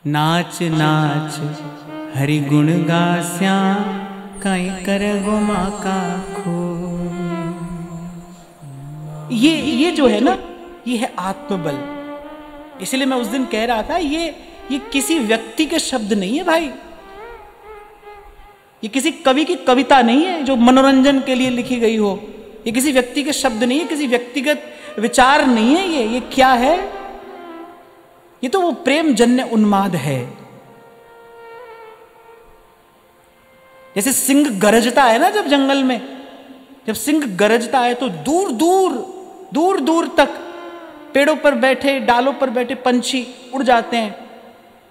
नाच नाच हरि गुण गास्या कई कर गुमा का खो। ये जो है ना, ये है आत्मबल। इसलिए मैं उस दिन कह रहा था, ये किसी व्यक्ति के शब्द नहीं है भाई, ये किसी कवि की कविता नहीं है जो मनोरंजन के लिए लिखी गई हो। ये किसी व्यक्ति के शब्द नहीं है, किसी व्यक्तिगत विचार नहीं है। ये क्या है? ये तो वो प्रेम जन्य उन्माद है। जैसे सिंह गरजता है ना, जब जंगल में जब सिंह गरजता है तो दूर दूर तक पेड़ों पर बैठे, डालों पर बैठे पंछी उड़ जाते हैं,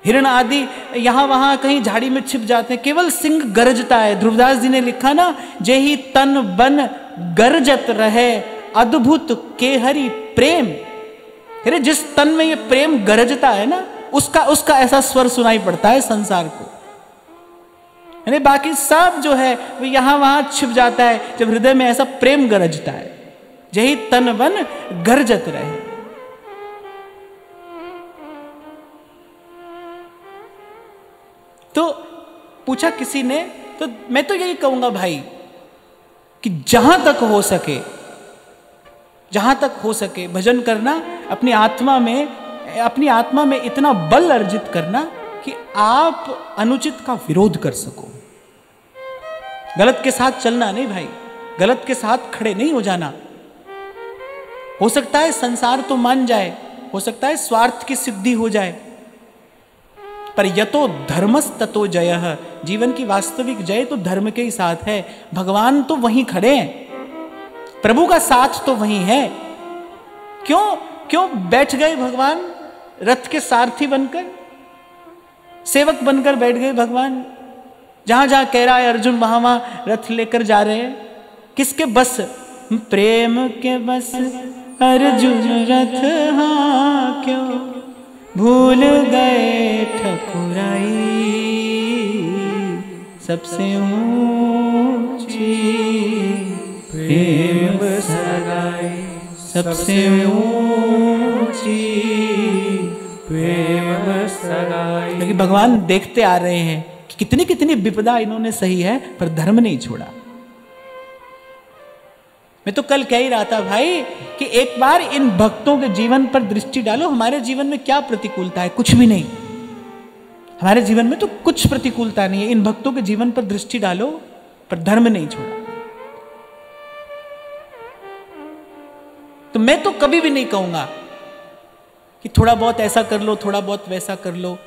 हिरण आदि यहां वहां कहीं झाड़ी में छिप जाते हैं, केवल सिंह गरजता है। ध्रुवदास जी ने लिखा ना, जेहि तन बन गरजत रहे अद्भुत के हरि प्रेम। अरे जिस तन में ये प्रेम गरजता है ना, उसका ऐसा स्वर सुनाई पड़ता है संसार को। यानी बाकी सब जो है वो यहां वहां छिप जाता है जब हृदय में ऐसा प्रेम गरजता है। जेहि तन बन गरजत रहे। तो पूछा किसी ने, तो मैं तो यही कहूंगा भाई कि जहां तक हो सके भजन करना, अपनी आत्मा में इतना बल अर्जित करना कि आप अनुचित का विरोध कर सको। गलत के साथ चलना नहीं भाई, गलत के साथ खड़े नहीं हो जाना। हो सकता है संसार तो मान जाए, हो सकता है स्वार्थ की सिद्धि हो जाए, पर यतो धर्मस ततो जयः। जीवन की वास्तविक जय तो धर्म के ही साथ है। भगवान तो वहीं खड़े हैं, प्रभु का साथ तो वहीं है। क्यों बैठ गए भगवान रथ के सारथी बनकर, सेवक बनकर बैठ गए भगवान। जहां जहां कह रहा है अर्जुन, वहां वहां रथ लेकर जा रहे हैं। किसके बस? प्रेम के बस अर्जुन रथ, हाँ क्यों भूल गए ठकुराई, सबसे ऊंची प्रेम सगाई, सबसे ऊंची प्रेम सगाई। क्योंकि भगवान देखते आ रहे हैं कि कितनी कितनी विपदा इन्होंने सही है, पर धर्म नहीं छोड़ा। मैं तो कल कह ही रहा था भाई कि एक बार इन भक्तों के जीवन पर दृष्टि डालो। हमारे जीवन में क्या प्रतिकूलता है? कुछ भी नहीं। हमारे जीवन में तो कुछ प्रतिकूलता नहीं है। इन भक्तों के जीवन पर दृष्टि डालो, पर धर्म नहीं छोड़ा। तो मैं तो कभी भी नहीं कहूंगा कि थोड़ा बहुत ऐसा कर लो, थोड़ा बहुत वैसा कर लो,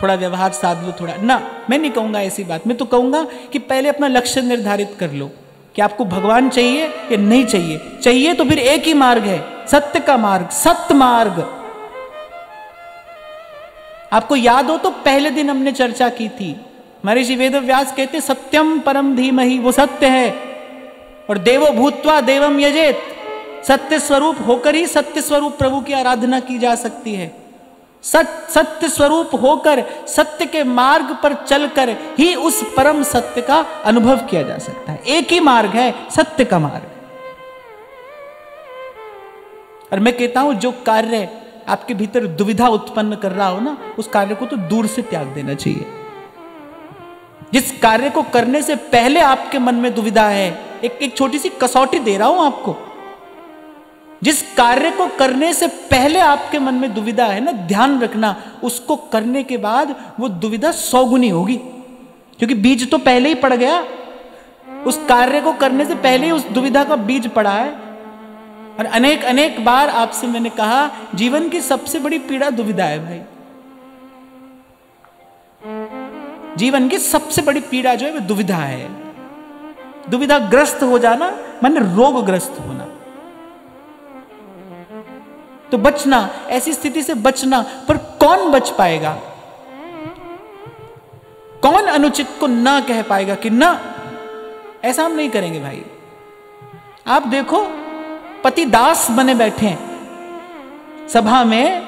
थोड़ा व्यवहार साध लो, थोड़ा ना, मैं नहीं कहूंगा ऐसी बात। मैं तो कहूंगा कि पहले अपना लक्ष्य निर्धारित कर लो कि आपको भगवान चाहिए या नहीं चाहिए। चाहिए तो फिर एक ही मार्ग है, सत्य का मार्ग, सत्य मार्ग। आपको याद हो तो पहले दिन हमने चर्चा की थी, महर्षि वेदव्यास कहते सत्यम परम धीमहि, वो सत्य है। और देवो भूत्वा देवम यजेत, सत्य स्वरूप होकर ही सत्य स्वरूप प्रभु की आराधना की जा सकती है। सत्य स्वरूप होकर सत्य के मार्ग पर चलकर ही उस परम सत्य का अनुभव किया जा सकता है। एक ही मार्ग है, सत्य का मार्ग। और मैं कहता हूं जो कार्य आपके भीतर दुविधा उत्पन्न कर रहा हो ना, उस कार्य को तो दूर से त्याग देना चाहिए। जिस कार्य को करने से पहले आपके मन में दुविधा है, एक छोटी सी कसौटी दे रहा हूं आपको। जिस कार्य को करने से पहले आपके मन में दुविधा है ना, ध्यान रखना, उसको करने के बाद वो दुविधा 100 गुनी होगी, क्योंकि बीज तो पहले ही पड़ गया। उस कार्य को करने से पहले ही उस दुविधा का बीज पड़ा है। और अनेक बार आपसे मैंने कहा, जीवन की सबसे बड़ी पीड़ा दुविधा है भाई। जीवन की सबसे बड़ी पीड़ा जो है वो दुविधा है। दुविधाग्रस्त हो जाना माने रोगग्रस्त होना। तो बचना, ऐसी स्थिति से बचना, पर कौन बच पाएगा? कौन अनुचित को ना कह पाएगा कि ना, ऐसा हम नहीं करेंगे भाई। आप देखो, पति दास बने बैठे हैं सभा में,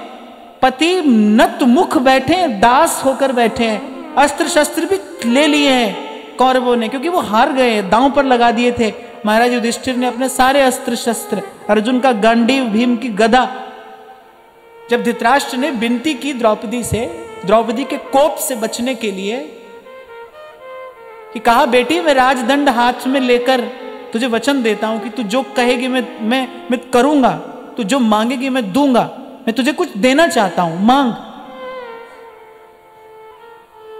पति नत मुख बैठे हैं, दास होकर बैठे हैं। अस्त्र शस्त्र भी ले लिए हैं कौरवों ने, क्योंकि वो हार गए, दांव पर लगा दिए थे। महाराज युधिष्ठिर ने अपने सारे अस्त्र शस्त्र, अर्जुन का गांडीव, भीम की गदा, जब धृतराष्ट्र ने विनती की द्रौपदी से, द्रौपदी के कोप से बचने के लिए कि कहा, बेटी मैं राजदंड हाथ में लेकर तुझे वचन देता हूं कि तू जो कहेगी मैं करूंगा, तू जो मांगेगी मैं दूंगा, मैं तुझे कुछ देना चाहता हूं, मांग।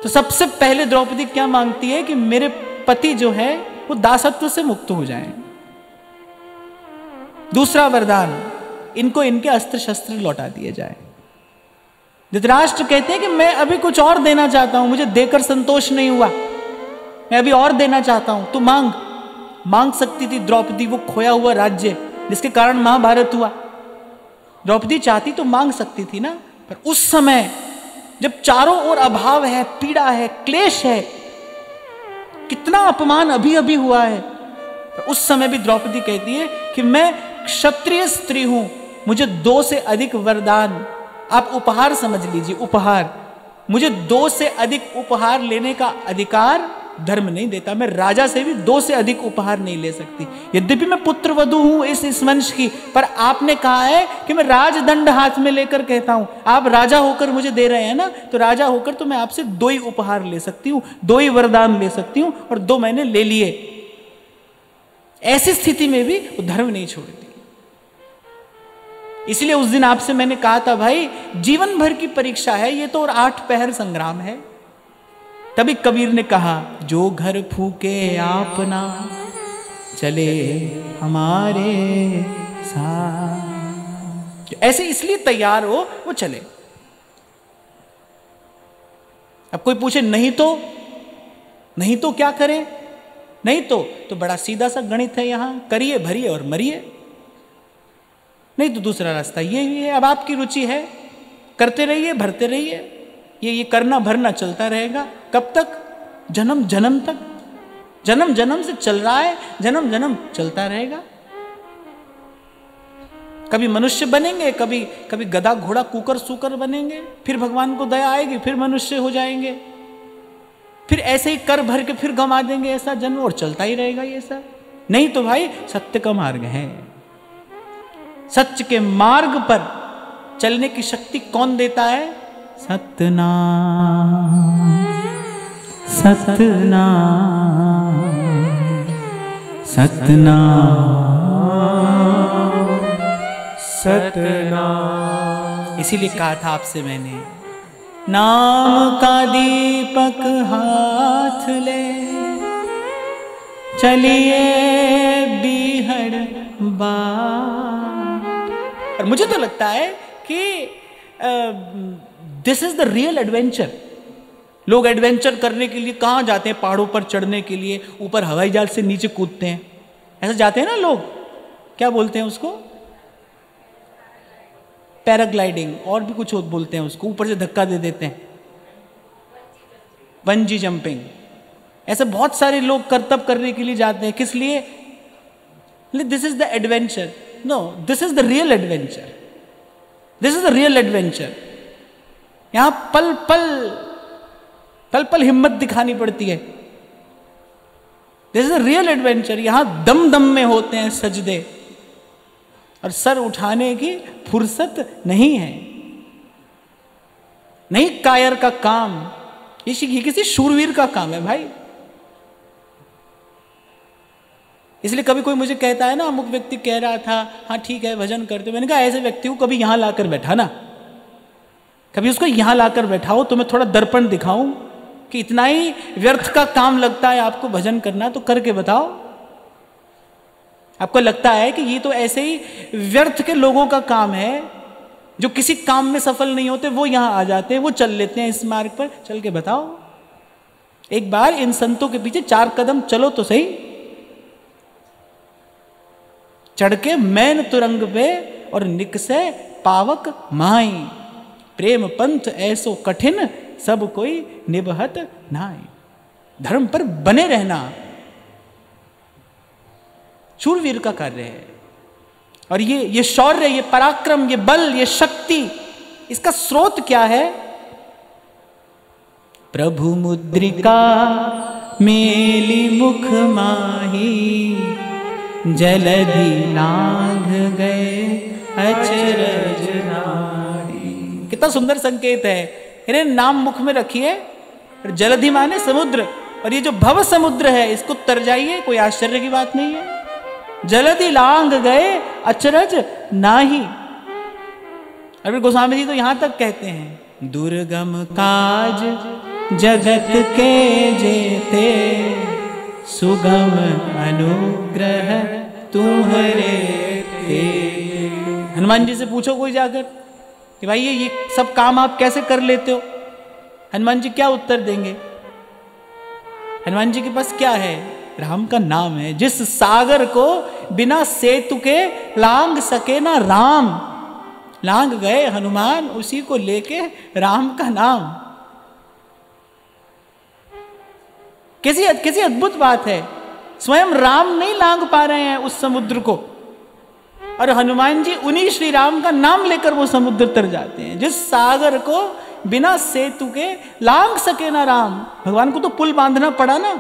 तो सबसे पहले द्रौपदी क्या मांगती है कि मेरे पति जो है वो दासत्व से मुक्त हो जाएं। दूसरा वरदान, इनको इनके अस्त्र शस्त्र लौटा दिए जाए। धृतराष्ट्र कहते हैं कि मैं अभी कुछ और देना चाहता हूं, मुझे देकर संतोष नहीं हुआ, मैं अभी और देना चाहता हूं, तू मांग। मांग सकती थी द्रौपदी वो खोया हुआ राज्य जिसके कारण महाभारत हुआ। द्रौपदी चाहती तो मांग सकती थी ना, पर उस समय जब चारों ओर अभाव है, पीड़ा है, क्लेश है, कितना अपमान अभी अभी हुआ है, तो उस समय भी द्रौपदी कहती है कि मैं क्षत्रिय स्त्री हूं, मुझे 2 से अधिक वरदान, आप उपहार समझ लीजिए, उपहार, मुझे 2 से अधिक उपहार लेने का अधिकार धर्म नहीं देता। मैं राजा से भी 2 से अधिक उपहार नहीं ले सकती। यद्यपि मैं पुत्र वधू हूं इस वंश की, पर आपने कहा है कि मैं राजदंड हाथ में लेकर कहता हूं, आप राजा होकर मुझे दे रहे हैं ना, तो राजा होकर तो मैं आपसे 2 ही उपहार ले सकती हूं, 2 ही वरदान ले सकती हूं, और 2 मैंने ले लिए। ऐसी स्थिति में भी वो धर्म नहीं छोड़ती। इसलिए उस दिन आपसे मैंने कहा था, भाई जीवन भर की परीक्षा है ये तो, और 8 पहर संग्राम है। तभी कबीर ने कहा, जो घर फूके आपना चले हमारे साथ। ऐसे इसलिए तैयार हो वो चले। अब कोई पूछे नहीं तो क्या करें? नहीं तो बड़ा सीधा सा गणित है, यहां करिए, भरिए और मरिए। नहीं तो दूसरा रास्ता ये ही है, अब आपकी रुचि है, करते रहिए, भरते रहिए, ये करना भरना चलता रहेगा। कब तक? जन्म जन्म तक। जन्म जन्म से चल रहा है, जन्म जन्म चलता रहेगा। कभी मनुष्य बनेंगे, कभी गधा घोड़ा कुकर सूकर बनेंगे, फिर भगवान को दया आएगी, फिर मनुष्य हो जाएंगे, फिर ऐसे ही कर भर के फिर गमा देंगे ऐसा जन्म, और चलता ही रहेगा ये सब। नहीं तो भाई सत्य का मार्ग है। सत्य के मार्ग पर चलने की शक्ति कौन देता है? सतनाम सतनाम सतनाम सतनाम। इसीलिए कहा था आपसे मैंने, नाम का दीपक हाथ ले चलिए बीहड़ बार। और मुझे तो लगता है कि this is the real adventure. लोग एडवेंचर करने के लिए कहाँ जाते हैं? पहाड़ों पर चढ़ने के लिए, ऊपर हवाई जहाज से नीचे कूदते हैं, ऐसा जाते हैं ना लोग, क्या बोलते हैं उसको? पैराग्लाइडिंग, और भी कुछ बोलते हैं उसको, ऊपर से धक्का दे देते हैं, बंजी जंपिंग। ऐसे बहुत सारे लोग करतब करने के लिए जाते हैं। किस लिए? This is the adventure. No, this is the real adventure. This is the real adventure. यहां पल पल हिम्मत दिखानी पड़ती है। This is the real adventure. यहां दम दम में होते हैं सजदे, और सर उठाने की फुर्सत नहीं है। नहीं कायर का काम, ये किसी शूरवीर का काम है भाई। इसलिए कभी कोई मुझे कहता है ना, अमुक व्यक्ति कह रहा था हाँ ठीक है भजन करते, मैंने कहा ऐसे व्यक्ति को कभी यहां लाकर बैठा ना, कभी उसको यहां लाकर बैठाओ तो मैं थोड़ा दर्पण दिखाऊं कि इतना ही व्यर्थ का काम लगता है आपको भजन करना, तो करके बताओ। आपको लगता है कि ये तो ऐसे ही व्यर्थ के लोगों का काम है, जो किसी काम में सफल नहीं होते, वो यहां आ जाते हैं, वो चल लेते हैं इस मार्ग पर, चल के बताओ। एक बार इन संतों के पीछे 4 कदम चलो तो सही, चढ़ के मैन तुरंग पे और निकसे पावक माई। प्रेम पंथ ऐसो कठिन सब कोई निभहत नाई। धर्म पर बने रहना शूरवीर का कार्य है। और ये शौर्य, ये पराक्रम, ये बल, ये शक्ति, इसका स्रोत क्या है? प्रभु मुद्रिका मेली मुख माही, जलधि लांघ गए अचरज नारी। कितना सुंदर संकेत है। इन्हें नाम मुख में रखिए। जलधि माने समुद्र, और ये जो भव समुद्र है इसको तर जाइए, कोई आश्चर्य की बात नहीं है। जलधि लांग गए अचरज नाही। अभी गोस्वामी जी तो यहां तक कहते हैं, दुर्गम काज जगत के जेते, सुगम अनुग्रह तुम्हारे ते। हनुमान जी से पूछो कोई जाकर कि भाई ये सब काम आप कैसे कर लेते हो? हनुमान जी क्या उत्तर देंगे? हनुमान जी के पास क्या है? राम का नाम है। जिस सागर को बिना सेतु के लांग सके ना राम, लांग गए हनुमान उसी को लेके राम का नाम। कैसी अद्भुत बात है। स्वयं राम नहीं लांग पा रहे हैं उस समुद्र को, और हनुमान जी उन्हीं श्री राम का नाम लेकर वो समुद्र तर जाते हैं। जिस सागर को बिना सेतु के लांग सके ना राम, भगवान को तो पुल बांधना पड़ा ना,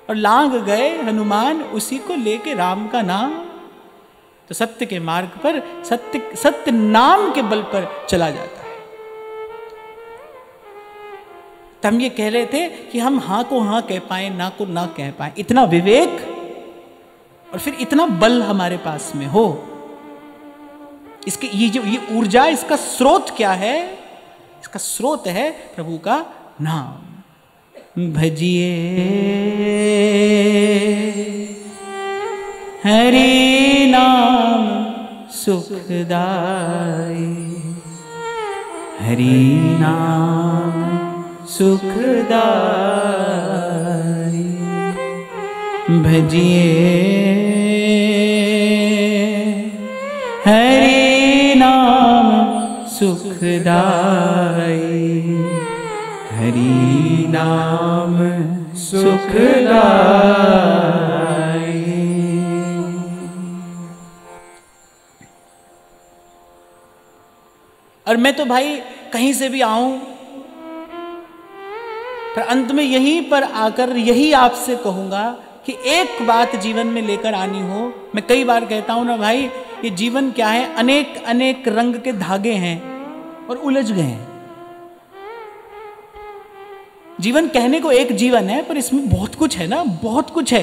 और लांग गए हनुमान उसी को लेके राम का नाम। तो सत्य के मार्ग पर सत्य नाम के बल पर चला जाता है। तो हम ये कह रहे थे कि हम हाँ को हाँ कह पाए, ना को ना कह पाए, इतना विवेक और फिर इतना बल हमारे पास में हो। इसके ये ऊर्जा, इसका स्रोत क्या है? इसका स्रोत है प्रभु का नाम। भजिए हरि नाम सुखदाई, हरि नाम सुखदाई। भजिए हरि नाम सुखदाई, हरि नाम सुखदाई। और मैं तो भाई कहीं से भी आऊं, पर अंत में यहीं पर आकर यही आपसे कहूंगा कि एक बात जीवन में लेकर आनी हो। मैं कई बार कहता हूं ना भाई, ये जीवन क्या है? अनेक अनेक रंग के धागे हैं और उलझ गए हैं। जीवन कहने को एक जीवन है, पर इसमें बहुत कुछ है ना, बहुत कुछ है।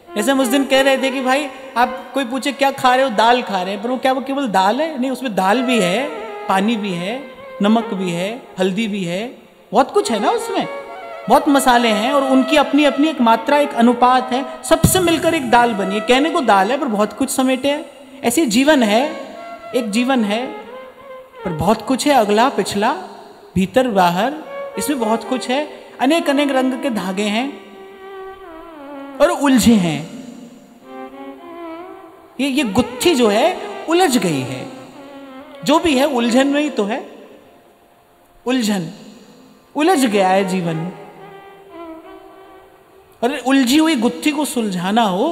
जैसे हम उस दिन कह रहे थे कि भाई आप कोई पूछे क्या खा रहे हो? दाल खा रहे हैं। पर वो क्या वो केवल दाल है? नहीं, उसमें दाल भी है, पानी भी है, नमक भी है, हल्दी भी है, बहुत कुछ है ना उसमें, बहुत मसाले हैं, और उनकी अपनी अपनी एक मात्रा, एक अनुपात है। सबसे मिलकर एक दाल बनी है। कहने को दाल है पर बहुत कुछ समेटे है। ऐसे जीवन है, एक जीवन है पर बहुत कुछ है, अगला पिछला, भीतर बाहर, इसमें बहुत कुछ है। अनेक अनेक रंग के धागे हैं और उलझे हैं। ये गुत्थी जो है उलझ गई है। जो भी है उलझन में ही तो है। उलझन, उलझ गया है जीवन। और उलझी हुई गुत्थी को सुलझाना हो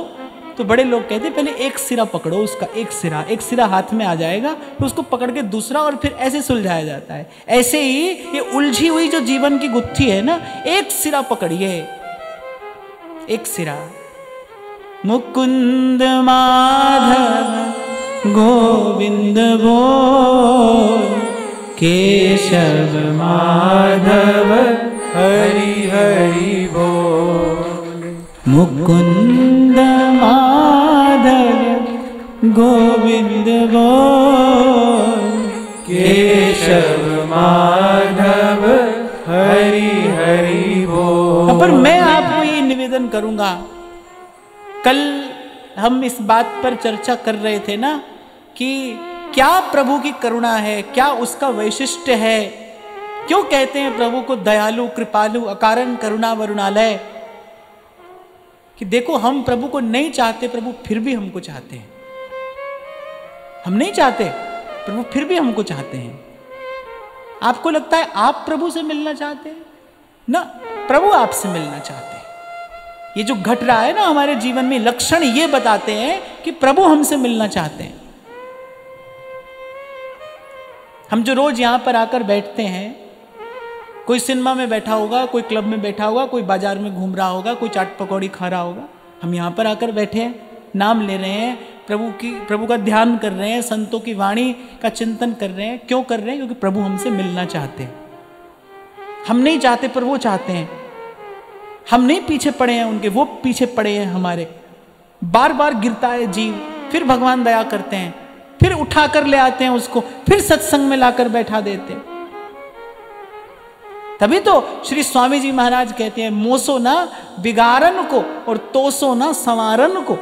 तो बड़े लोग कहते हैं पहले एक सिरा पकड़ो उसका, एक सिरा हाथ में आ जाएगा, फिर उसको पकड़ के दूसरा, और फिर ऐसे सुलझाया जाता है। ऐसे ही ये उलझी हुई जो जीवन की गुत्थी है ना, एक सिरा पकड़िए, एक सिरा। मुकुंद माधव गोविंद बोल, केशव माधव हरि हरि बोल। मुकुंद माधव गोविंद बोल, केशव माधव हरि हरि बोल। पर मैं आपको ये निवेदन करूंगा, कल हम इस बात पर चर्चा कर रहे थे ना कि क्या प्रभु की करुणा है, क्या उसका वैशिष्ट्य है। क्यों कहते हैं प्रभु को दयालु, कृपालु, अकारण करुणा वरुणालय? कि देखो हम प्रभु को नहीं चाहते, प्रभु फिर भी हमको चाहते हैं। हम नहीं चाहते, प्रभु फिर भी हमको चाहते हैं। आपको लगता है आप प्रभु से मिलना चाहते हैं ना, प्रभु आपसे मिलना चाहते हैं। ये जो घट रहा है ना हमारे जीवन में, लक्षण ये बताते हैं कि प्रभु हमसे मिलना चाहते हैं। हम जो रोज यहां पर आकर बैठते हैं, कोई सिनेमा में बैठा होगा, कोई क्लब में बैठा होगा, कोई बाजार में घूम रहा होगा, कोई चाट पकौड़ी खा रहा होगा, हम यहाँ पर आकर बैठे हैं, नाम ले रहे हैं, प्रभु का ध्यान कर रहे हैं, संतों की वाणी का चिंतन कर रहे हैं। क्यों कर रहे हैं? क्योंकि प्रभु हमसे मिलना चाहते हैं। हम नहीं चाहते पर वो चाहते हैं, हम नहीं पीछे पड़े हैं उनके, वो पीछे पड़े हैं हमारे। बार बार गिरता है जीव, फिर भगवान दया करते हैं, फिर उठा कर ले आते हैं उसको, फिर सत्संग में लाकर बैठा देते हैं। तभी तो श्री स्वामी जी महाराज कहते हैं, मोसो ना बिगाड़न को और तोसो ना संवारन को।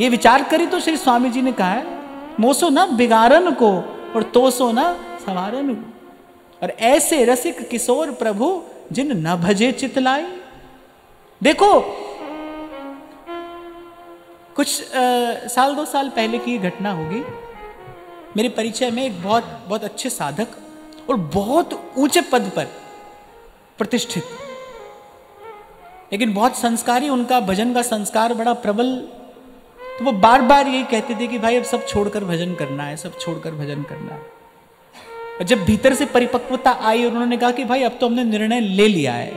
ये विचार करी तो श्री स्वामी जी ने कहा है, मोसो ना बिगाड़न को और तोसो ना संवारन को। और ऐसे रसिक किशोर प्रभु जिन न भजे चितलाई। देखो कुछ साल 2 साल पहले की घटना होगी, मेरे परिचय में एक बहुत बहुत अच्छे साधक और बहुत ऊंचे पद पर प्रतिष्ठित, लेकिन बहुत संस्कारी, उनका भजन का संस्कार बड़ा प्रबल। तो वो बार बार यही कहते थे कि भाई अब सब छोड़कर भजन करना है, सब छोड़कर भजन करना है। और जब भीतर से परिपक्वता आई और उन्होंने कहा कि भाई अब तो हमने निर्णय ले लिया है,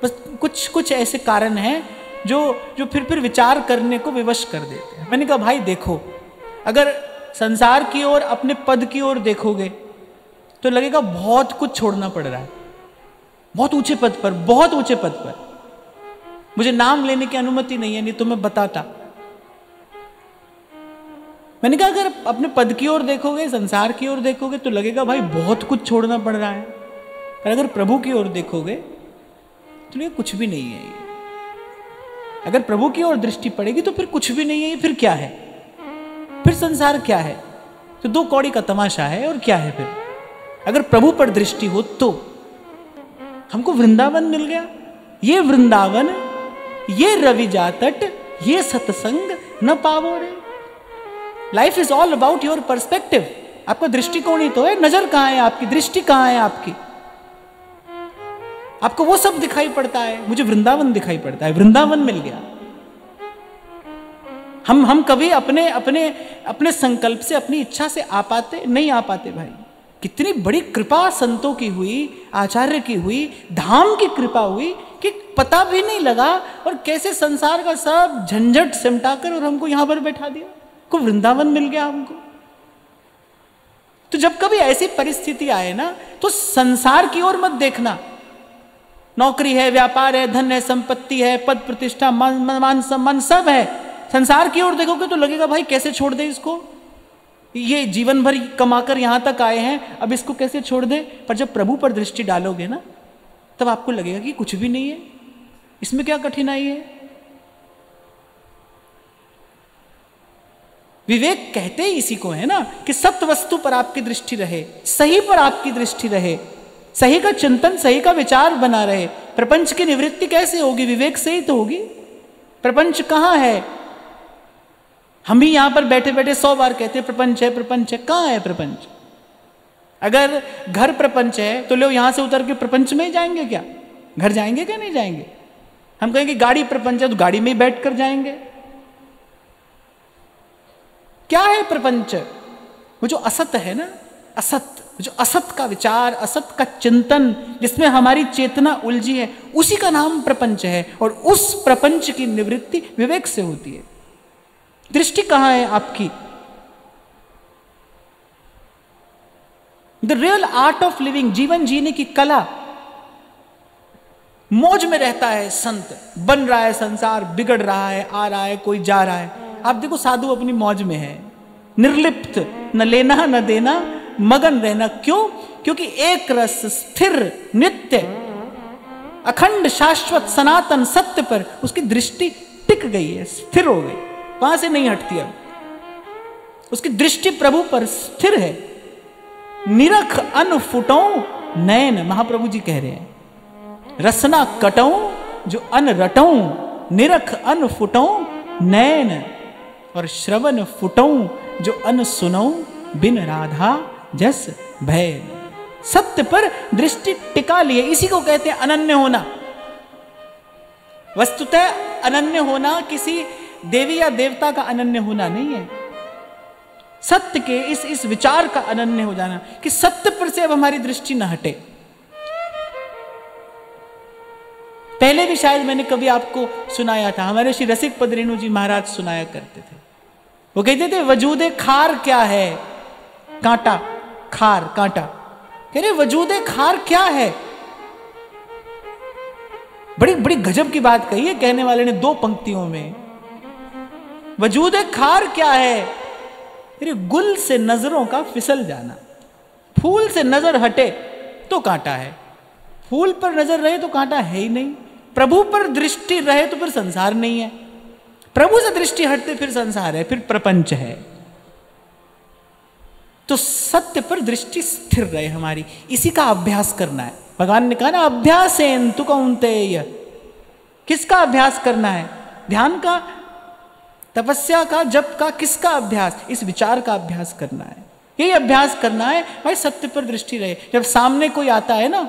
बस कुछ कुछ ऐसे कारण हैं जो फिर विचार करने को विवश कर देते हैं। मैंने कहा भाई देखो, अगर संसार की ओर, अपने पद की ओर देखोगे तो लगेगा बहुत कुछ छोड़ना पड़ रहा है, बहुत ऊंचे पद पर, बहुत ऊंचे पद पर। मुझे नाम लेने की अनुमति नहीं है, नहीं तो मैं बताता। मैंने कहा अगर अपने पद की ओर देखोगे, संसार की ओर देखोगे तो लगेगा भाई बहुत कुछ छोड़ना पड़ रहा है, पर अगर प्रभु की ओर देखोगे तो ये कुछ भी नहीं है। ये अगर प्रभु की ओर दृष्टि पड़ेगी तो फिर कुछ भी नहीं है, ये फिर क्या है, फिर संसार क्या है, तो 2 कौड़ी का तमाशा है और क्या है फिर। अगर प्रभु पर दृष्टि हो तो हमको वृंदावन मिल गया। ये वृंदावन, ये रवि जातट, ये सत्संग न पावो रे। Life is all about your perspective. आपका दृष्टिकोण ही तो है, नजर कहां है आपकी, दृष्टि कहां है आपकी। आपको वो सब दिखाई पड़ता है, मुझे वृंदावन दिखाई पड़ता है, वृंदावन मिल गया। हम कभी अपने अपने अपने संकल्प से, अपनी इच्छा से आ पाते नहीं, आ पाते भाई। कितनी बड़ी कृपा संतों की हुई, आचार्य की हुई, धाम की कृपा हुई कि पता भी नहीं लगा, और कैसे संसार का सब झंझट सिमटाकर और हमको यहां पर बैठा दिया, को वृंदावन मिल गया हमको। तो जब कभी ऐसी परिस्थिति आए ना, तो संसार की ओर मत देखना। नौकरी है, व्यापार है, धन है, संपत्ति है, पद प्रतिष्ठा, मान सम्मान सब है। संसार की ओर देखोगे तो लगेगा भाई कैसे छोड़ दे इसको, ये जीवन भर कमाकर यहां तक आए हैं, अब इसको कैसे छोड़ दे। पर जब प्रभु पर दृष्टि डालोगे ना, तब आपको लगेगा कि कुछ भी नहीं है, इसमें क्या कठिनाई है। विवेक कहते ही इसी को है ना, कि सत्य वस्तु पर आपकी दृष्टि रहे, सही पर आपकी दृष्टि रहे, सही का चिंतन, सही का विचार बना रहे। प्रपंच की निवृत्ति कैसे होगी, विवेक से ही तो होगी। प्रपंच कहां है, हम भी यहां पर बैठे बैठे 100 बार कहते हैं प्रपंच है, प्रपंच है। कहां है प्रपंच? अगर घर प्रपंच है तो लोग यहां से उतर के प्रपंच में ही जाएंगे क्या? घर जाएंगे क्या नहीं जाएंगे? हम कहेंगे गाड़ी प्रपंच है तो गाड़ी में ही बैठ कर जाएंगे। क्या है प्रपंच? वो जो असत है ना, असत, जो असत का विचार, असत का चिंतन, जिसमें हमारी चेतना उलझी है, उसी का नाम प्रपंच है। और उस प्रपंच की निवृत्ति विवेक से होती है। दृष्टि कहां है आपकी? The real art of living, जीवन जीने की कला। मौज में रहता है संत, बन रहा है संसार, बिगड़ रहा है, आ रहा है, कोई जा रहा है। आप देखो साधु अपनी मौज में है, निर्लिप्त, न लेना न देना, मगन रहना। क्यों? क्योंकि एक रस, स्थिर, नित्य, अखंड, शाश्वत, सनातन सत्य पर उसकी दृष्टि टिक गई है, स्थिर हो गई, वहां से नहीं हटती। अब उसकी दृष्टि प्रभु पर स्थिर है। निरख अन फुटो नैन, महाप्रभु जी कह रहे हैं, रसना कटो जो अन रटो, निरख अन फुटो नैन, और श्रवण फुटो जो अन सुनो, बिन राधा जस भय। सत्य पर दृष्टि टिका लिए, इसी को कहते हैं अनन्य होना। वस्तुतः अनन्य होना किसी देवी या देवता का अनन्य होना नहीं है, सत्य के इस विचार का अनन्य हो जाना कि सत्य पर से अब हमारी दृष्टि न हटे। पहले भी शायद मैंने कभी आपको सुनाया था, हमारे श्री रसिक पद रेणु जी महाराज सुनाया करते थे। वो कहते थे वजूदे खार क्या है? कांटा, खार, कांटा। कह रहे वजूदे खार क्या है। बड़ी बड़ी गजब की बात कही है कहने वाले ने 2 पंक्तियों में। वजूदे खार क्या है, अरे गुल से नजरों का फिसल जाना। फूल से नजर हटे तो कांटा है, फूल पर नजर रहे तो कांटा है ही नहीं। प्रभु पर दृष्टि रहे तो फिर संसार नहीं है, प्रभु से दृष्टि हटते फिर संसार है, फिर प्रपंच है। तो सत्य पर दृष्टि स्थिर रहे हमारी, इसी का अभ्यास करना है। भगवान ने कहा ना अभ्यासेन तु कौन्तेय। किसका अभ्यास करना है? ध्यान का, तपस्या का, जप का, किसका अभ्यास? इस विचार का अभ्यास करना है। यही अभ्यास करना है भाई, सत्य पर दृष्टि रहे। जब सामने कोई आता है ना,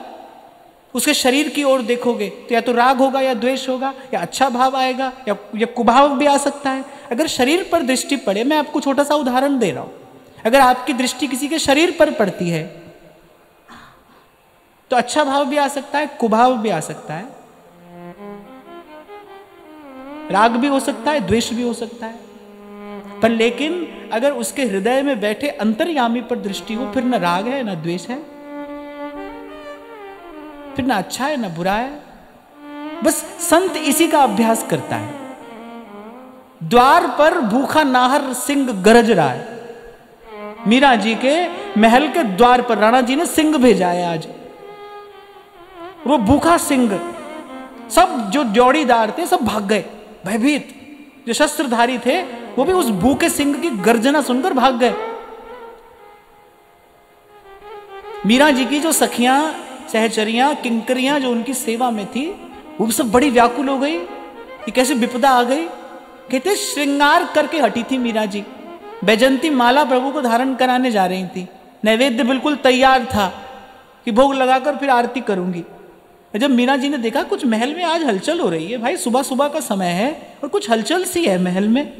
उसके शरीर की ओर देखोगे तो या तो राग होगा या द्वेष होगा, या अच्छा भाव आएगा या कुभाव भी आ सकता है। अगर शरीर पर दृष्टि पड़े, मैं आपको छोटा सा उदाहरण दे रहा हूं, अगर आपकी दृष्टि किसी के शरीर पर पड़ती है तो अच्छा भाव भी आ सकता है, कुभाव भी आ सकता है, राग भी हो सकता है, द्वेष भी हो सकता है। पर लेकिन अगर उसके हृदय में बैठे अंतर्यामी पर दृष्टि हो, फिर न राग है, न द्वेष है, फिर ना अच्छा है ना बुरा है। बस संत इसी का अभ्यास करता है। द्वार पर भूखा नाहर सिंह गरज रहा है। मीरा जी के महल के द्वार पर राणा जी ने सिंह भेजा है आज। वो भूखा सिंह, सब जो ड्योढ़ीदार थे सब भाग गए भयभीत। जो शस्त्रधारी थे वो भी उस भूखे सिंह की गर्जना सुनकर भाग गए। मीरा जी की जो सखियां, सहचरियां, किंकरियां जो उनकी सेवा में थी, वो सब बड़ी व्याकुल हो गई कि कैसे विपदा आ गई। कहते श्रृंगार करके हटी थी मीरा जी, बैजंती माला प्रभु को धारण कराने जा रही थी। नैवेद्य बिल्कुल तैयार था कि भोग लगाकर फिर आरती करूंगी। जब मीरा जी ने देखा कुछ महल में आज हलचल हो रही है, भाई सुबह सुबह का समय है और कुछ हलचल सी है महल में,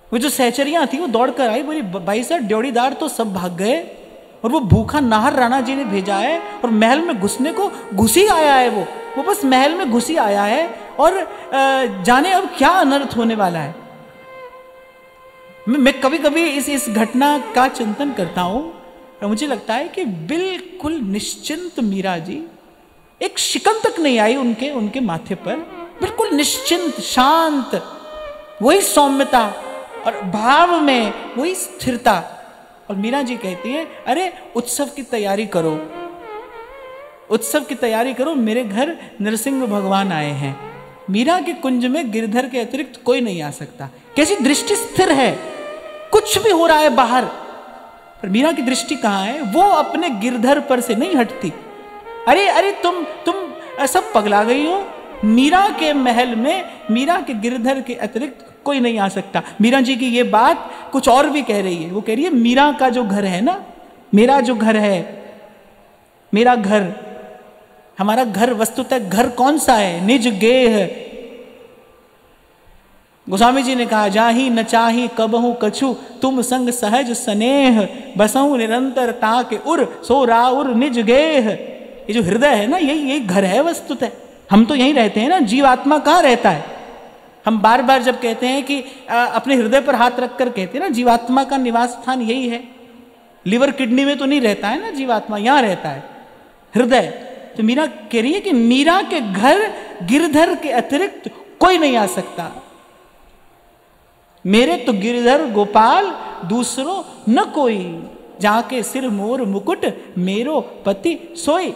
वो जो सहचरियां थी वो दौड़ कर आई, बोली भाई साहब ड्योढ़ीदार तो सब भाग गए और वो भूखा नाहर राणा जी ने भेजा है और महल में घुसने को घुसी आया है। वो बस महल में घुसी आया है और जाने अब क्या अनर्थ होने वाला है। मैं कभी कभी इस घटना का चिंतन करता हूं और मुझे लगता है कि बिल्कुल निश्चिंत मीरा जी, एक शिकन तक नहीं आई उनके माथे पर, बिल्कुल निश्चिंत शांत, वही सौम्यता और भाव में वही स्थिरता। और मीरा जी कहती है अरे उत्सव की तैयारी करो, उत्सव की तैयारी करो, मेरे घर नरसिंह भगवान आए हैं। मीरा के कुंज में गिरधर के अतिरिक्त कोई नहीं आ सकता। कैसी दृष्टि स्थिर है, कुछ भी हो रहा है बाहर, पर मीरा की दृष्टि कहां है? वो अपने गिरधर पर से नहीं हटती। अरे अरे तुम सब पगला गई हो। मीरा के महल में मीरा के गिरधर के अतिरिक्त कोई नहीं आ सकता। मीरा जी की ये बात कुछ और भी कह रही है। वो कह रही है मीरा का जो घर है ना, मेरा जो घर है, मेरा घर, हमारा घर वस्तुतः घर कौन सा है? निज गेह। गोस्वामी जी ने कहा जाही न चाही कबहू कछु, तुम संग सहज स्नेह, बसहु निरंतर ताके उर, सो राउर निज गेह। ये जो हृदय है ना, यही घर है वस्तुतः। हम तो यहीं रहते हैं ना, जीवात्मा कहाँ रहता है? हम बार बार जब कहते हैं कि अपने हृदय पर हाथ रखकर कहते हैं ना, जीवात्मा का निवास स्थान यही है। लिवर किडनी में तो नहीं रहता है ना जीवात्मा, यहां रहता है हृदय। तो मीरा कह रही है कि मीरा के घर गिरधर के अतिरिक्त कोई नहीं आ सकता। मेरे तो गिरधर गोपाल दूसरो न कोई, जाके सिर मोर मुकुट मेरो पति सोई।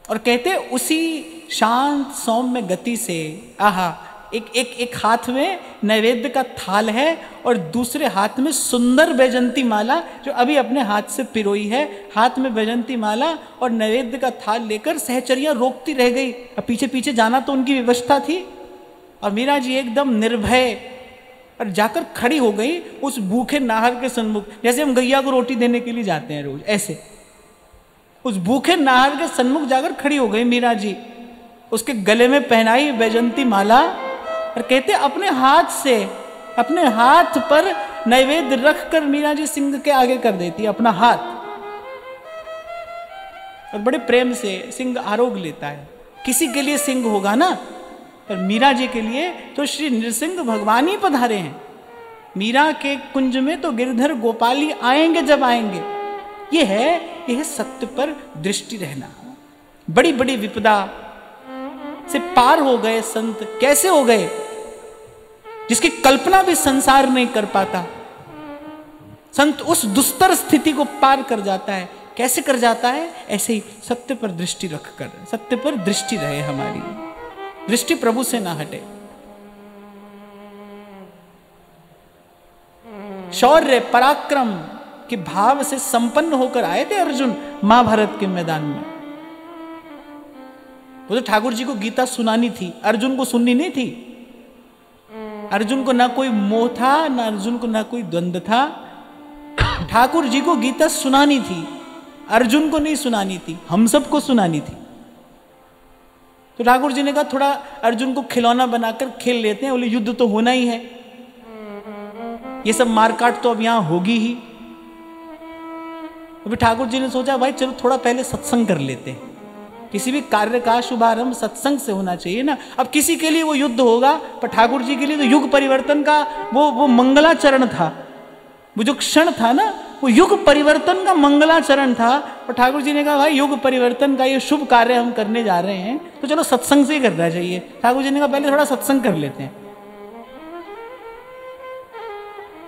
और कहते उसी शांत सौम्य गति से, आहा, एक हाथ में नैवेद्य का थाल है और दूसरे हाथ में सुंदर बैजंती माला जो अभी अपने हाथ से पिरोई है। हाथ में बैजंती माला और नैवेद्य का थाल लेकर सहचरियां रोकती रह गई। अब पीछे पीछे जाना तो उनकी व्यवस्था थी। और मीरा जी एकदम निर्भय और जाकर खड़ी हो गई उस भूखे नाहर के सन्मुख, जैसे हम गैया को रोटी देने के लिए जाते हैं रोज, ऐसे उस भूखे नाहर के सन्मुख जाकर खड़ी हो गई मीरा जी। उसके गले में पहनाई बैजंती माला और कहते अपने हाथ से, अपने हाथ पर नैवेद्य रखकर मीरा जी सिंह के आगे कर देती अपना हाथ, और बड़े प्रेम से सिंह आरोग लेता है। किसी के लिए सिंह होगा ना, पर मीरा जी के लिए तो श्री नृसिंह भगवान ही पधारे हैं। मीरा के कुंज में तो गिरधर गोपाली आएंगे जब आएंगे। यह सत्य पर दृष्टि रहना। बड़ी बड़ी विपदा से पार हो गए संत। कैसे हो गए? जिसकी कल्पना भी संसार नहीं कर पाता, संत उस दुस्तर स्थिति को पार कर जाता है। कैसे कर जाता है? ऐसे ही सत्य पर दृष्टि रखकर। सत्य पर दृष्टि रहे, हमारी दृष्टि प्रभु से ना हटे। शौर्य पराक्रम के भाव से संपन्न होकर आए थे अर्जुन महाभारत के मैदान में। वो तो ठाकुर जी को गीता सुनानी थी, अर्जुन को सुननी नहीं थी। अर्जुन को ना कोई मोह था, ना अर्जुन को ना कोई द्वंद्व था। ठाकुर जी को गीता सुनानी थी, अर्जुन को नहीं सुनानी थी, हम सबको सुनानी थी। तो ठाकुर जी ने कहा थोड़ा अर्जुन को खिलौना बनाकर खेल लेते हैं। बोले युद्ध तो होना ही है, ये सब मारकाट तो अब यहां होगी ही। तो ठाकुर जी ने सोचा भाई चलो थोड़ा पहले सत्संग कर लेते हैं। किसी भी कार्य का शुभारंभ सत्संग से होना चाहिए ना। अब किसी के लिए वो युद्ध होगा, पर ठाकुर जी के लिए तो युग परिवर्तन का वो मंगलाचरण था। वो जो क्षण था ना, वो युग परिवर्तन का मंगलाचरण था। और ठाकुर जी ने कहा भाई युग परिवर्तन का ये शुभ कार्य हम करने जा रहे हैं, तो चलो सत्संग से ही करना चाहिए। ठाकुर जी ने कहा पहले थोड़ा सत्संग कर लेते हैं।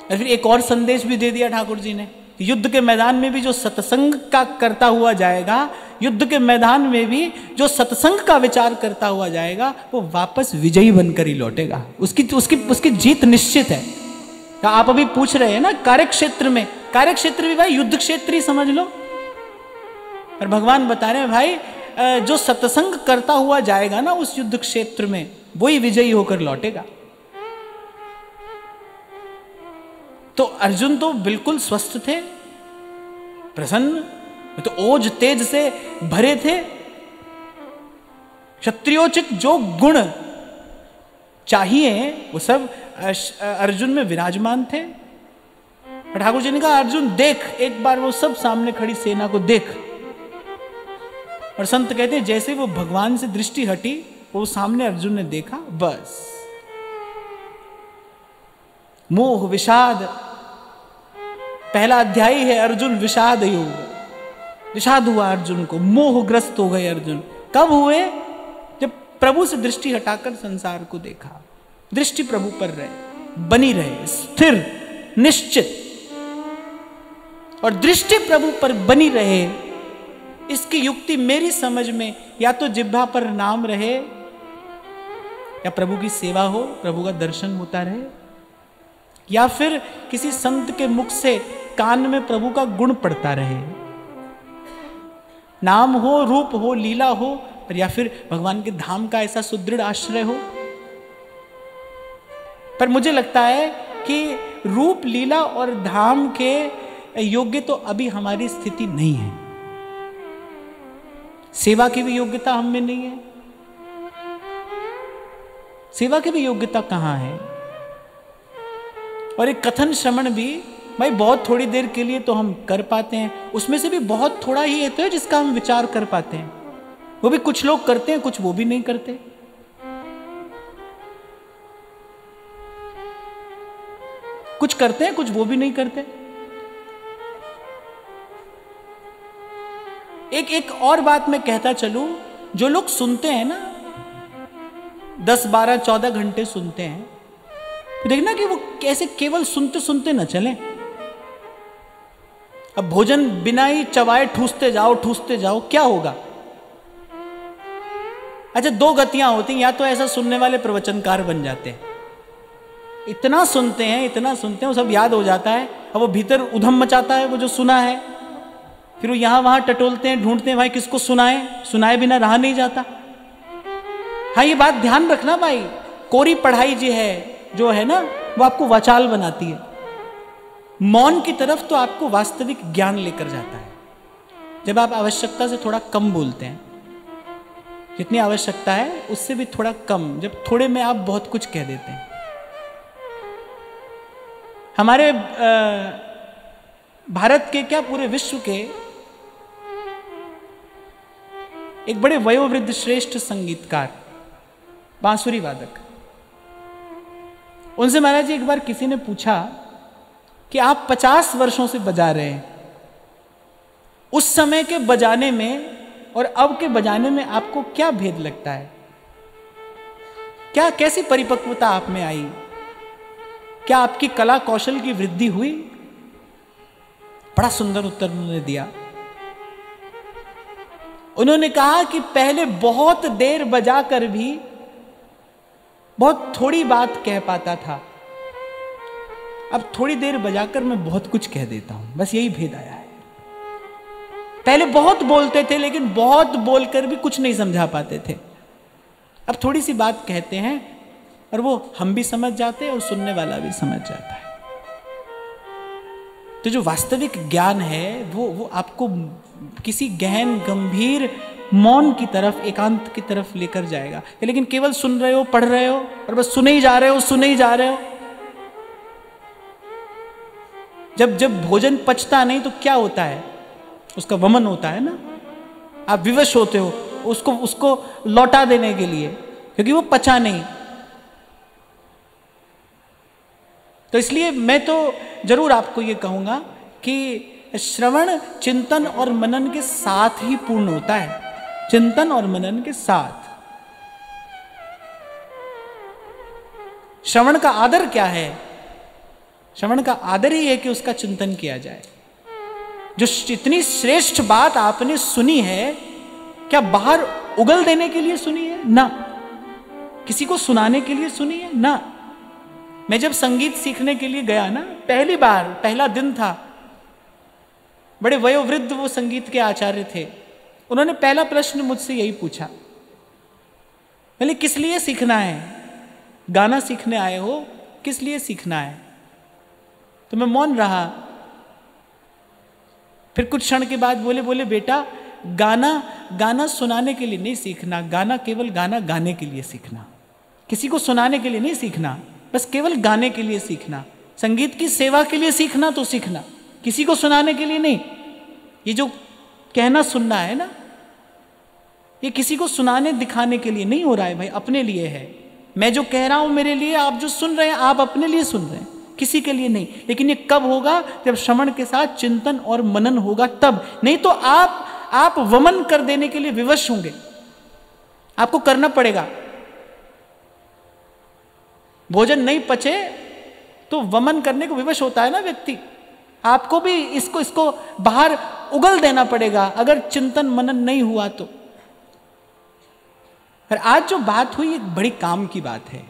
और फिर एक और संदेश भी दे दिया ठाकुर जी ने, युद्ध के मैदान में भी जो सत्संग का करता हुआ जाएगा, युद्ध के मैदान में भी जो सत्संग का विचार करता हुआ जाएगा, वो वापस विजयी बनकर ही लौटेगा। उसकी जीत निश्चित है। तो आप अभी पूछ रहे हैं ना कार्यक्षेत्र में, कार्यक्षेत्र भी भाई युद्ध क्षेत्र ही समझ लो। और भगवान बता रहे हैं भाई जो सत्संग करता हुआ जाएगा ना उस युद्ध क्षेत्र में, वही विजयी होकर लौटेगा। तो अर्जुन तो बिल्कुल स्वस्थ थे, प्रसन्न, तो ओज तेज से भरे थे। क्षत्रियोचित जो गुण चाहिए वो सब अर्जुन में विराजमान थे। ठाकुर जी ने कहा अर्जुन देख एक बार वो सब सामने खड़ी सेना को देख। और संत कहते हैं जैसे वो भगवान से दृष्टि हटी, वो सामने अर्जुन ने देखा, बस मोह विषाद। पहला अध्याय है अर्जुन विषाद योग। विषाद हुआ अर्जुन को, मोहग्रस्त हो गए अर्जुन। कब हुए? जब प्रभु से दृष्टि हटाकर संसार को देखा। दृष्टि प्रभु पर रहे, बनी रहे, स्थिर निश्चित। और दृष्टि प्रभु पर बनी रहे, इसकी युक्ति मेरी समझ में या तो जिह्वा पर नाम रहे, या प्रभु की सेवा हो, प्रभु का दर्शन होता रहे, या फिर किसी संत के मुख से कान में प्रभु का गुण पड़ता रहे। नाम हो, रूप हो, लीला हो, या फिर भगवान के धाम का ऐसा सुदृढ़ आश्रय हो। पर मुझे लगता है कि रूप, लीला और धाम के योग्य तो अभी हमारी स्थिति नहीं है। सेवा की भी योग्यता हम में नहीं है। सेवा की भी योग्यता कहां है? और एक कथन श्रवण भी भाई बहुत थोड़ी देर के लिए तो हम कर पाते हैं, उसमें से भी बहुत थोड़ा ही तो है जिसका हम विचार कर पाते हैं। वो भी कुछ लोग करते हैं, कुछ वो भी नहीं करते। कुछ करते हैं, कुछ वो भी नहीं करते। एक और बात मैं कहता चलूं, जो लोग सुनते हैं ना 10, 12, 14 घंटे सुनते हैं, देखना कि वो कैसे केवल सुनते सुनते न चले। अब भोजन बिना ही चबाए ठूसते जाओ, क्या होगा? अच्छा, दो गतियां होती हैं, या तो ऐसा सुनने वाले प्रवचनकार बन जाते हैं, इतना सुनते हैं वो सब याद हो जाता है। अब वो भीतर उधम मचाता है वो जो सुना है, फिर वो यहां वहां टटोलते हैं, ढूंढते हैं भाई किसको सुनाए बिना रहा नहीं जाता। हाँ, ये बात ध्यान रखना भाई, कोरी पढ़ाई जो है ना, वो आपको वाचाल बनाती है। मौन की तरफ तो आपको वास्तविक ज्ञान लेकर जाता है। जब आप आवश्यकता से थोड़ा कम बोलते हैं, जितनी आवश्यकता है उससे भी थोड़ा कम, जब थोड़े में आप बहुत कुछ कह देते हैं। हमारे भारत के क्या पूरे विश्व के एक बड़े वयोवृद्ध श्रेष्ठ संगीतकार, बांसुरी वादक, उनसे महाराज जी एक बार किसी ने पूछा कि आप 50 वर्षों से बजा रहे हैं, उस समय के बजाने में और अब के बजाने में आपको क्या भेद लगता है? क्या कैसी परिपक्वता आप में आई? क्या आपकी कला कौशल की वृद्धि हुई? बड़ा सुंदर उत्तर उन्होंने दिया। उन्होंने कहा कि पहले बहुत देर बजाकर भी बहुत थोड़ी बात कह पाता था, अब थोड़ी देर बजाकर मैं बहुत कुछ कह देता हूं। बस यही भेद आया है। पहले बहुत बोलते थे लेकिन बहुत बोलकर भी कुछ नहीं समझा पाते थे, अब थोड़ी सी बात कहते हैं और वो हम भी समझ जाते हैं और सुनने वाला भी समझ जाता है। तो जो वास्तविक ज्ञान है वो आपको किसी गहन गंभीर मौन की तरफ, एकांत की तरफ लेकर जाएगा। लेकिन केवल सुन रहे हो, पढ़ रहे हो और बस सुने ही जा रहे हो, सुने ही जा रहे हो। जब भोजन पचता नहीं तो क्या होता है? उसका वमन होता है ना। आप विवश होते हो उसको लौटा देने के लिए, क्योंकि वो पचा नहीं। तो इसलिए मैं तो जरूर आपको ये कहूंगा कि श्रवण चिंतन और मनन के साथ ही पूर्ण होता है। चिंतन और मनन के साथ। श्रवण का आदर क्या है? श्रवण का आदर ही है कि उसका चिंतन किया जाए। जो इतनी श्रेष्ठ बात आपने सुनी है, क्या बाहर उगल देने के लिए सुनी है? ना। किसी को सुनाने के लिए सुनी है? ना। मैं जब संगीत सीखने के लिए गया ना, पहली बार, पहला दिन था, बड़े वयोवृद्ध वो संगीत के आचार्य थे। उन्होंने पहला प्रश्न मुझसे यही पूछा, बोले किस लिए सीखना है? गाना सीखने आए हो, किस लिए सीखना है? तो मैं मौन रहा। फिर कुछ क्षण के बाद बोले बेटा, गाना सुनाने के लिए नहीं सीखना, गाना केवल गाना गाने के लिए सीखना। किसी को सुनाने के लिए नहीं सीखना, बस केवल गाने के लिए सीखना। संगीत की सेवा के लिए सीखना तो सीखना, किसी को सुनाने के लिए नहीं। ये जो कहना सुनना है ना, ये किसी को सुनाने दिखाने के लिए नहीं हो रहा है भाई, अपने लिए है। मैं जो कह रहा हूं मेरे लिए, आप जो सुन रहे हैं आप अपने लिए सुन रहे हैं, किसी के लिए नहीं। लेकिन ये कब होगा? जब श्रवण के साथ चिंतन और मनन होगा तब। नहीं तो आप वमन कर देने के लिए विवश होंगे, आपको करना पड़ेगा। भोजन नहीं पचे तो वमन करने को विवश होता है ना व्यक्ति। आपको भी इसको बाहर उगल देना पड़ेगा अगर चिंतन मनन नहीं हुआ तो। और आज जो बात हुई एक बड़ी काम की बात है।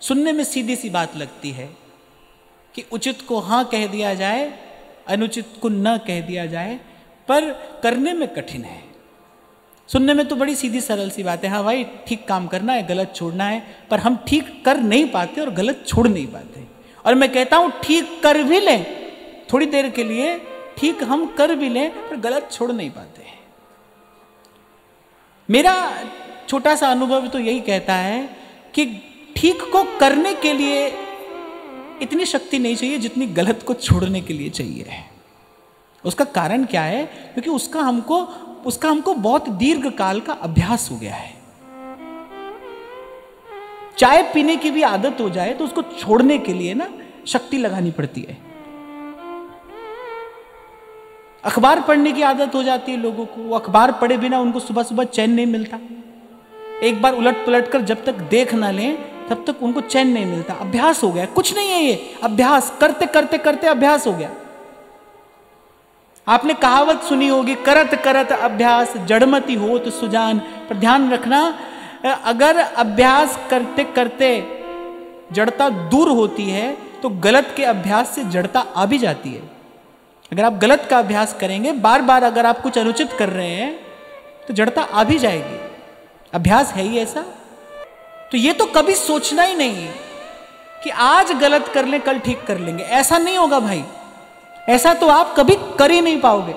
सुनने में सीधी सी बात लगती है कि उचित को हां कह दिया जाए, अनुचित को न कह दिया जाए, पर करने में कठिन है। सुनने में तो बड़ी सीधी सरल सी बात है, हाँ भाई ठीक काम करना है, गलत छोड़ना है, पर हम ठीक कर नहीं पाते और गलत छोड़ नहीं पाते। और मैं कहता हूं ठीक कर भी लें थोड़ी देर के लिए, ठीक हम कर भी लें, पर गलत छोड़ नहीं पाते। मेरा छोटा सा अनुभव तो यही कहता है कि ठीक को करने के लिए इतनी शक्ति नहीं चाहिए जितनी गलत को छोड़ने के लिए चाहिए। उसका कारण क्या है? क्योंकि उसका हमको बहुत दीर्घ काल का अभ्यास हो गया है। चाय पीने की भी आदत हो जाए तो उसको छोड़ने के लिए ना शक्ति लगानी पड़ती है। अखबार पढ़ने की आदत हो जाती है लोगों को, वो अखबार पढ़े बिना उनको सुबह सुबह चैन नहीं मिलता। एक बार उलट पलट कर जब तक देख ना लें तब तक उनको चैन नहीं मिलता। अभ्यास हो गया, कुछ नहीं है ये, अभ्यास करते करते करते अभ्यास हो गया। आपने कहावत सुनी होगी, करत करत अभ्यास जड़मती होत सुजान। पर ध्यान रखना, अगर अभ्यास करते करते जड़ता दूर होती है तो गलत के अभ्यास से जड़ता आ भी जाती है। अगर आप गलत का अभ्यास करेंगे, बार बार अगर आप कुछ अनुचित कर रहे हैं तो जड़ता आ भी जाएगी। अभ्यास है ही ऐसा। तो ये तो कभी सोचना ही नहीं कि आज गलत कर लें कल ठीक कर लेंगे, ऐसा नहीं होगा भाई। ऐसा तो आप कभी कर ही नहीं पाओगे।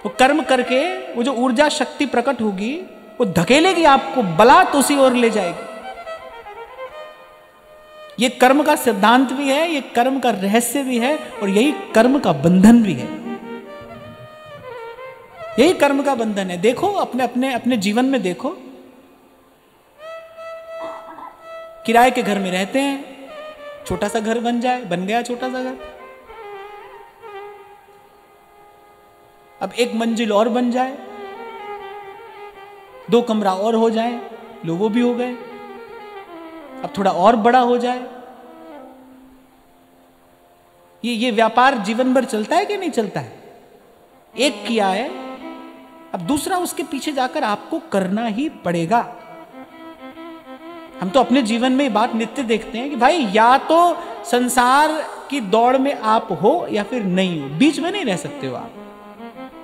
वो कर्म करके वो जो ऊर्जा शक्ति प्रकट होगी वो धकेलेगी आपको, बलात् उसी ओर ले जाएगी। ये कर्म का सिद्धांत भी है, ये कर्म का रहस्य भी है, और यही कर्म का बंधन भी है। यही कर्म का बंधन है। देखो अपने अपने अपने जीवन में देखो, किराए के घर में रहते हैं, छोटा सा घर बन जाए, बन गया छोटा सा घर। अब 1 मंजिल और बन जाए, 2 कमरा और हो जाए, लो वो भी हो गए। अब थोड़ा और बड़ा हो जाए। ये व्यापार जीवन भर चलता है कि नहीं चलता है? एक किया है, अब दूसरा उसके पीछे जाकर आपको करना ही पड़ेगा। हम तो अपने जीवन में ये बात नित्य देखते हैं कि भाई या तो संसार की दौड़ में आप हो या फिर नहीं हो, बीच में नहीं रह सकते हो। आप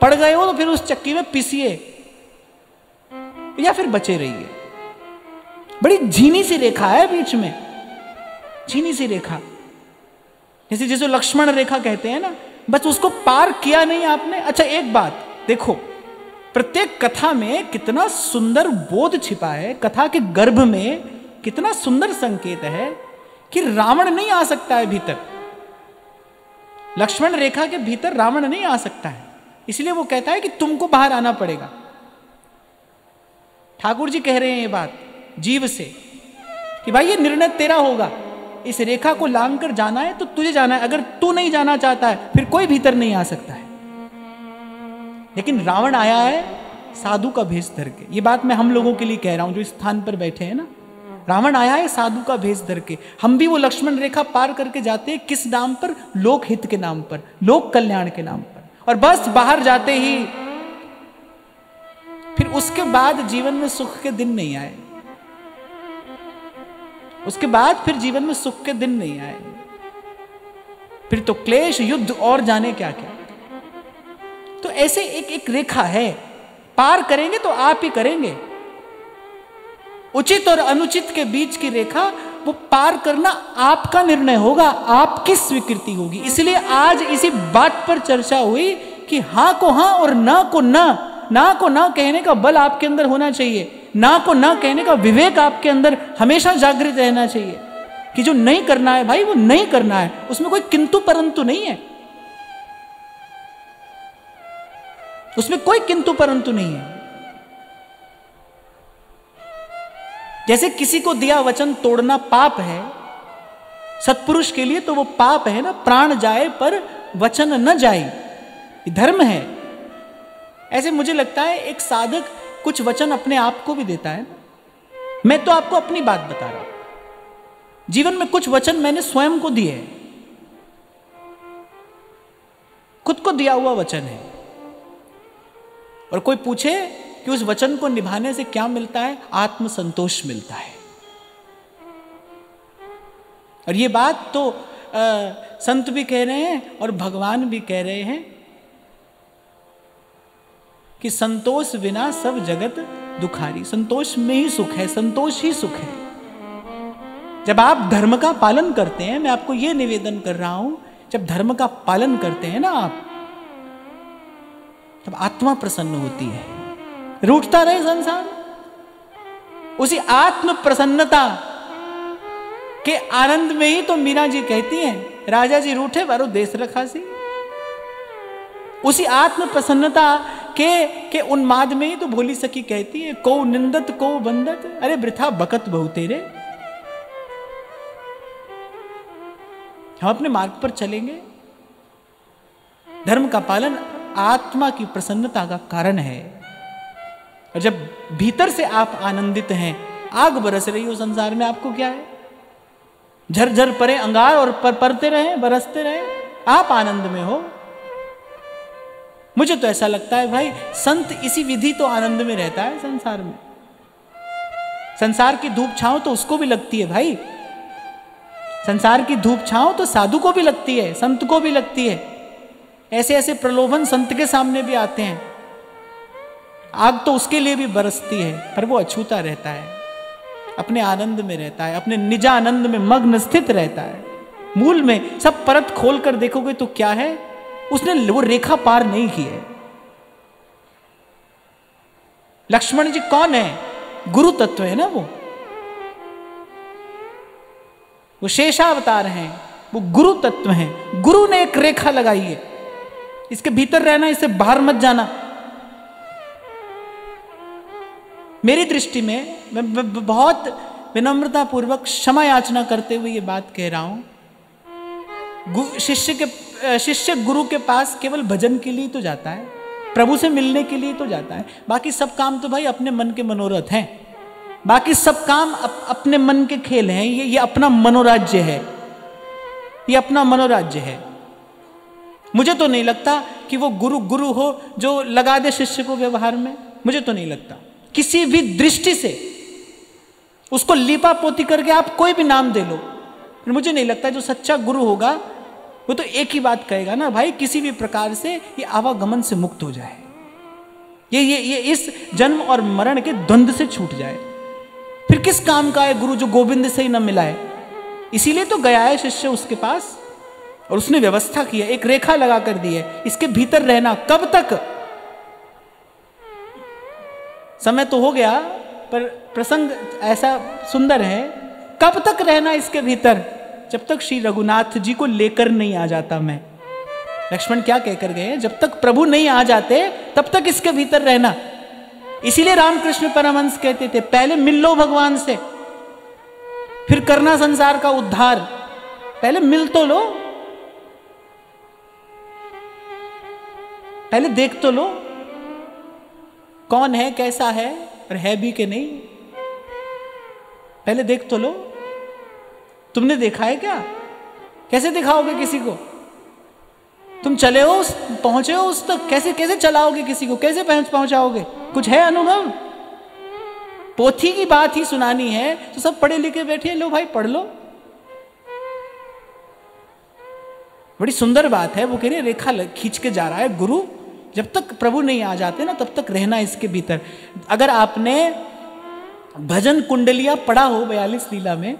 पड़ गए हो तो फिर उस चक्की में पिसिए या फिर बचे रहिए। बड़ी झीनी सी रेखा है बीच में, झीनी सी रेखा, जैसे जिसे लक्ष्मण रेखा कहते हैं ना, बस उसको पार किया नहीं आपने। अच्छा एक बात देखो, प्रत्येक कथा में कितना सुंदर बोध छिपा है, कथा के गर्भ में कितना सुंदर संकेत है कि रावण नहीं आ सकता है भीतर। लक्ष्मण रेखा के भीतर रावण नहीं आ सकता है, इसलिए वो कहता है कि तुमको बाहर आना पड़ेगा। ठाकुर जी कह रहे हैं ये बात जीव से कि भाई ये निर्णय तेरा होगा, इस रेखा को लांग कर जाना है तो तुझे जाना है। अगर तू नहीं जाना चाहता है फिर कोई भीतर नहीं आ सकता है। लेकिन रावण आया है साधु का भेष धर के। ये बात मैं हम लोगों के लिए कह रहा हूं जो इस स्थान पर बैठे हैं ना। रावण आया है साधु का भेष धर के। हम भी वो लक्ष्मण रेखा पार करके जाते हैं, किस नाम पर? लोक हित के नाम पर, लोक कल्याण के नाम पर। और बस बाहर जाते ही फिर उसके बाद जीवन में सुख के दिन नहीं आए। उसके बाद फिर जीवन में सुख के दिन नहीं आए, फिर तो क्लेश, युद्ध और जाने क्या क्या। तो ऐसे एक एक रेखा है, पार करेंगे तो आप ही करेंगे। उचित और अनुचित के बीच की रेखा वो पार करना आपका निर्णय होगा, आपकी स्वीकृति होगी। इसलिए आज इसी बात पर चर्चा हुई कि हां को हां और ना को ना। ना को ना कहने का बल आपके अंदर होना चाहिए, ना को ना कहने का विवेक आपके अंदर हमेशा जागृत रहना चाहिए कि जो नहीं करना है भाई वो नहीं करना है, उसमें कोई किंतु परंतु नहीं है, उसमें कोई किंतु परंतु नहीं है। जैसे किसी को दिया वचन तोड़ना पाप है सत्पुरुष के लिए, तो वो पाप है ना, प्राण जाए पर वचन न जाए, ये धर्म है। ऐसे मुझे लगता है एक साधक कुछ वचन अपने आप को भी देता है। मैं तो आपको अपनी बात बता रहा हूं, जीवन में कुछ वचन मैंने स्वयं को दिए हैं, खुद को दिया हुआ वचन है। और कोई पूछे कि उस वचन को निभाने से क्या मिलता है? आत्मसंतोष मिलता है। और ये बात तो संत भी कह रहे हैं और भगवान भी कह रहे हैं कि संतोष बिना सब जगत दुखारी। संतोष में ही सुख है, संतोष ही सुख है। जब आप धर्म का पालन करते हैं, मैं आपको यह निवेदन कर रहा हूं, जब धर्म का पालन करते हैं ना आप, तब आत्मा प्रसन्न होती है। रूठता रहे संसार, उसी आत्म प्रसन्नता के आनंद में ही तो मीरा जी कहती हैं, राजा जी रूठे बारो देश रखासी। उसी आत्म प्रसन्नता के उन्माद में ही तो भोली सखी कहती है, को निंदत को बंदत, अरे वृथा बकत बहु तेरे। हम अपने मार्ग पर चलेंगे। धर्म का पालन आत्मा की प्रसन्नता का कारण है। और जब भीतर से आप आनंदित हैं, आग बरस रही हो संसार में, आपको क्या है? झरझर परे अंगार और परते रहे, बरसते रहे, आप आनंद में हो। मुझे तो ऐसा लगता है भाई, संत इसी विधि तो आनंद में रहता है संसार में। संसार की धूप छांव तो उसको भी लगती है भाई, संसार की धूप छांव तो साधु को भी लगती है, संत को भी लगती है। ऐसे ऐसे प्रलोभन संत के सामने भी आते हैं, आग तो उसके लिए भी बरसती है, पर वो अछूता रहता है, अपने आनंद में रहता है, अपने निजानंद में मग्न स्थित रहता है। मूल में सब परत खोल कर देखोगे तो क्या है? उसने वो रेखा पार नहीं की है। लक्ष्मण जी कौन है? गुरु तत्व है ना, वो शेषावतार हैं, वो गुरु तत्व हैं। गुरु ने एक रेखा लगाई है, इसके भीतर रहना, इससे बाहर मत जाना। मेरी दृष्टि में मैं बहुत विनम्रता पूर्वक क्षमा याचना करते हुए ये बात कह रहा हूं, शिष्य गुरु के पास केवल भजन के लिए तो जाता है, प्रभु से मिलने के लिए तो जाता है। बाकी सब काम तो भाई अपने मन के मनोरथ हैं, बाकी सब काम अपने मन के खेल हैं। ये अपना मनोराज्य है, ये अपना मनोराज्य है। मुझे तो नहीं लगता कि वो गुरु हो जो लगा दे शिष्य को व्यवहार में, मुझे तो नहीं लगता। किसी भी दृष्टि से उसको लीपा पोती करके आप कोई भी नाम दे लो, मुझे नहीं लगता जो सच्चा गुरु होगा वो तो एक ही बात कहेगा ना, भाई किसी भी प्रकार से ये आवागमन से मुक्त हो जाए, ये इस जन्म और मरण के द्वंद्व से छूट जाए। फिर किस काम का है गुरु जो गोविंद से ही न मिलाए। इसीलिए तो गया है शिष्य उसके पास और उसने व्यवस्था की है, एक रेखा लगा कर दी है, इसके भीतर रहना। कब तक? समय तो हो गया पर प्रसंग ऐसा सुंदर है, कब तक रहना इसके भीतर? जब तक श्री रघुनाथ जी को लेकर नहीं आ जाता मैं। लक्ष्मण क्या कहकर गए? जब तक प्रभु नहीं आ जाते तब तक इसके भीतर रहना। इसीलिए रामकृष्ण परमहंस कहते थे पहले मिल लो भगवान से, फिर करना संसार का उद्धार। पहले मिल तो लो, पहले देख तो लो कौन है, कैसा है, और है भी कि नहीं। पहले देख तो लो। तुमने देखा है क्या? कैसे दिखाओगे किसी को? तुम चले हो, पहुंचे हो उस तक, कैसे चलाओगे किसी को, कैसे पहुंचाओगे? कुछ है अनुभव? पोथी की बात ही सुनानी है तो सब पढ़े लिखे बैठे, लो भाई पढ़ लो। बड़ी सुंदर बात है। वो कह रहे रेखा खींच के जा रहा है गुरु, जब तक प्रभु नहीं आ जाते ना तब तक रहना इसके भीतर। अगर आपने भजन कुंडलिया पढ़ा हो 42 लीला में,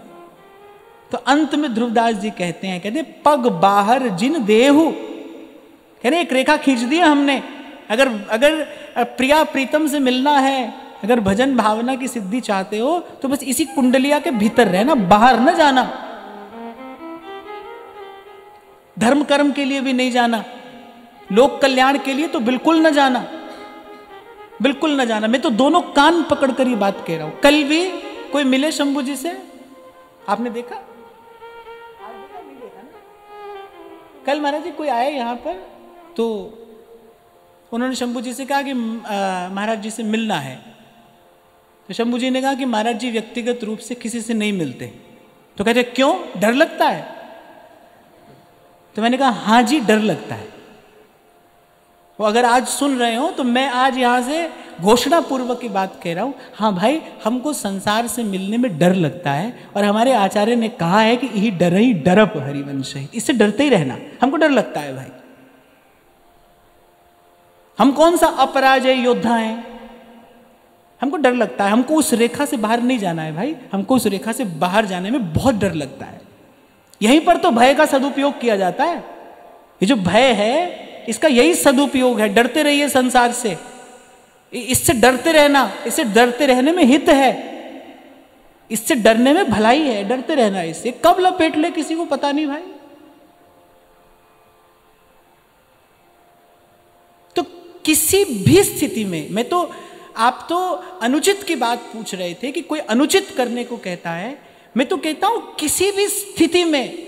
तो अंत में ध्रुवदास जी कहते पग बाहर जिन देहु, कहने एक रेखा खींच दी हमने। अगर प्रिया प्रीतम से मिलना है, अगर भजन भावना की सिद्धि चाहते हो तो बस इसी कुंडलिया के भीतर रहना, बाहर न जाना। धर्म कर्म के लिए भी नहीं जाना, लोक कल्याण के लिए तो बिल्कुल न जाना, बिल्कुल न जाना। मैं तो दोनों कान पकड़ कर ये बात कह रहा हूं। कल भी कोई मिले शंभू जी से, आपने देखा? नहीं देखा ना? कल महाराज जी कोई आए यहाँ पर, तो उन्होंने शंभू जी से कहा कि महाराज जी से मिलना है। तो शंभू जी ने कहा कि महाराज जी व्यक्तिगत रूप से किसी से नहीं मिलते। तो कहते क्यों, डर लगता है? तो मैंने कहा हाँ जी डर लगता है। वो अगर आज सुन रहे हो तो मैं आज यहाँ से घोषणा पूर्वक की बात कह रहा हूँ, हाँ भाई हमको संसार से मिलने में डर लगता है, और हमारे आचार्य ने कहा है कि यही डर ही डरप हरिवंश है, इससे डरते ही रहना। हमको डर लगता है भाई। हम कौन सा अपराजय योद्धा हैं, हमको डर लगता है। हमको उस रेखा से बाहर नहीं जाना है भाई, हमको उस रेखा से बाहर जाने में बहुत डर लगता है। यहीं पर तो भय का सदुपयोग किया जाता है। ये जो भय है इसका यही सदुपयोग है। डरते रहिए संसार से, इससे डरते रहना, इससे डरते रहने में हित है, इससे डरने में भलाई है, डरते रहना। इससे कब लपेट ले किसी को पता नहीं भाई। तो किसी भी स्थिति में, मैं तो आप तो अनुचित की बात पूछ रहे थे कि कोई अनुचित करने को कहता है, मैं तो कहता हूं किसी भी स्थिति में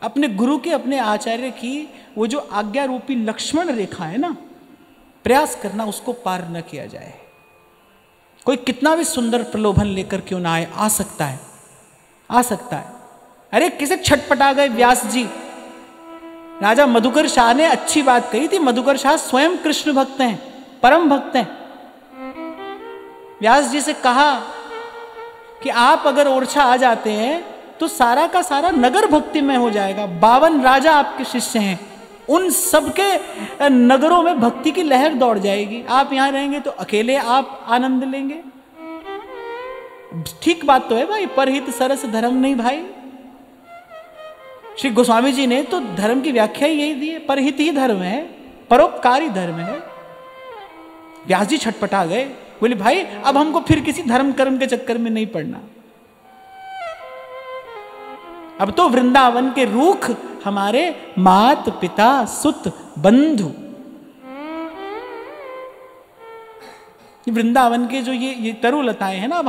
अपने गुरु के, अपने आचार्य की वो जो आज्ञा रूपी लक्ष्मण रेखा है ना, प्रयास करना उसको पार न किया जाए। कोई कितना भी सुंदर प्रलोभन लेकर क्यों ना आए, आ सकता है, आ सकता है। अरे किसे छटपटा गए व्यास जी। राजा मधुकर शाह ने अच्छी बात कही थी। मधुकर शाह स्वयं कृष्ण भक्त हैं, परम भक्त हैं। व्यास जी से कहा कि आप अगर ओरछा आ जाते हैं तो सारा का सारा नगर भक्ति में हो जाएगा। 52 राजा आपके शिष्य हैं, उन सबके नगरों में भक्ति की लहर दौड़ जाएगी। आप यहां रहेंगे तो अकेले आप आनंद लेंगे। ठीक बात तो है भाई, परहित सरस धर्म नहीं भाई। श्री गोस्वामी जी ने तो धर्म की व्याख्या ही यही दी है, परहित ही धर्म है, परोपकारी धर्म है। व्यास जी छटपटा गए, बोले भाई अब हमको फिर किसी धर्म कर्म के चक्कर में नहीं पड़ना। अब तो वृंदावन के रूख हमारे मात पिता सुत बंधु, वृंदावन के जो ये तरुलताएं हैं ना, अब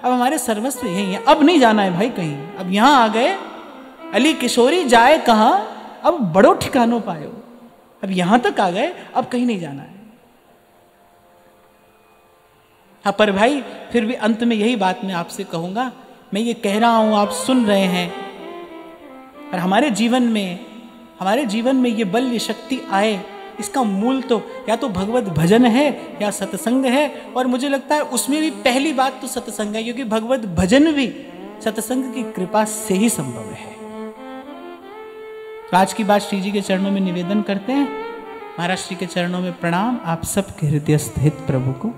हमारे सर्वस्व यही है। अब नहीं जाना है भाई कहीं, अब यहां आ गए, अली किशोरी जाए कहां, अब बड़ो ठिकानों पायो, अब यहां तक आ गए, अब कहीं नहीं जाना है। हाँ, पर भाई फिर भी अंत में यही बात मैं आपसे कहूंगा, मैं ये कह रहा हूं, आप सुन रहे हैं, और हमारे जीवन में ये बल, ये शक्ति आए, इसका मूल तो या तो भगवत भजन है या सत्संग है। और मुझे लगता है उसमें भी पहली बात तो सत्संग है, क्योंकि भगवत भजन भी सत्संग की कृपा से ही संभव है। तो आज की बात श्री जी के चरणों में निवेदन करते हैं। महाराज श्री के चरणों में प्रणाम। आप सबके हृदय स्थित प्रभु को